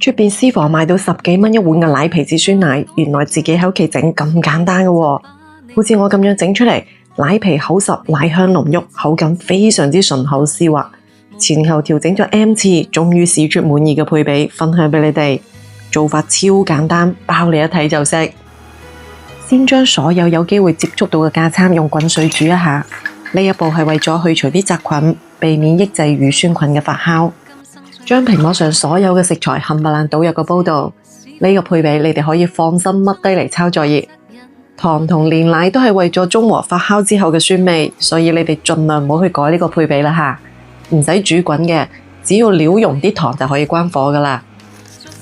出邊私房賣到10幾蚊一碗嘅奶皮子酸奶，原來自己喺屋企整咁簡單嘅喎。好似我咁樣整出嚟，奶皮厚實，奶香濃郁，口感非常之醇厚絲滑。前後調整咗 M 次，終於試出滿意嘅配比，分享俾你哋。做法超簡單，包你一睇就識。先將所有有機會接觸到嘅架餐用滾水煮一下，呢一步係為咗去除啲雜菌，避免抑制乳酸菌嘅發酵。將屏幕上所有嘅食材冚唪唥倒入個煲度，呢個配比你哋可以放心乜低嚟抄作業。糖同煉奶都係為咗中和發酵之後嘅酸味，所以你哋盡量唔好去改呢個配比啦吓。唔使煮滾嘅，只要料溶啲糖就可以關火噶啦。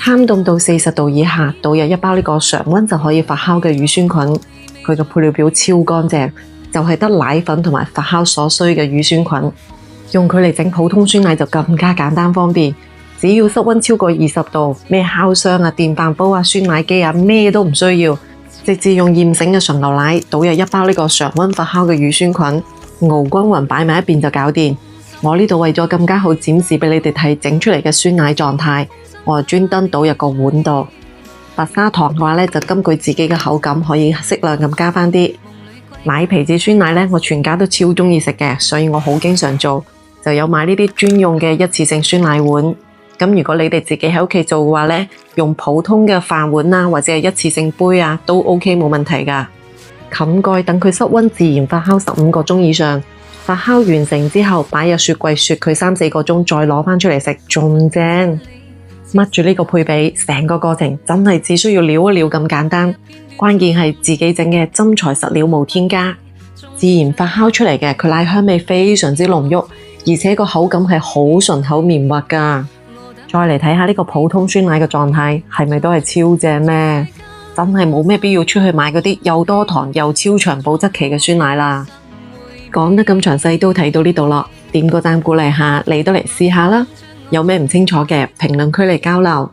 攤凍到40度以下，倒入一包呢個常溫就可以發酵嘅乳酸菌。佢嘅配料表超乾淨，就係得奶粉同埋發酵所需嘅乳酸菌。用佢嚟整普通酸奶就更加簡單方便，只要室溫超過20度，咩烤箱啊、電飯煲啊、酸奶機啊，咩都唔需要，直接用驗醒嘅純牛奶倒入一包呢個常溫發酵嘅乳酸菌，熬均勻擺埋一邊就搞掂。我呢度為咗更加好展示俾你哋睇整出嚟嘅酸奶狀態，我專登倒入個碗度。白砂糖嘅話呢，就根據自己嘅口感可以適量咁加返啲。奶皮子酸奶呢，我全家都超鍾意食嘅，所以我好經常做，就有買呢啲專用嘅一次性酸奶碗。咁如果你哋自己喺屋企做嘅話呢，用普通嘅飯碗啊，或者係一次性杯啊，都 OK 冇問題㗎。冚蓋等佢室溫自然發酵15個鐘以上。發酵完成之後，擺入雪櫃雪佢3、4個鐘，再攞返出嚟食，仲正。握住呢個配比，成個過程真係只需要撩一撩咁簡單。關鍵係自己整嘅真材實料，無添加，自然發酵出嚟嘅，佢奶香味非常之濃郁，而且個口感係好順口綿滑㗎。再嚟睇下呢個普通酸奶嘅狀態，係咪都係超正呢？真係冇咩必要出去買嗰啲又多糖又超長保質期嘅酸奶啦。講得咁詳細都睇到呢度咯，點個讚鼓勵下，你都嚟試下啦。有咩唔清楚嘅，評論區嚟交流。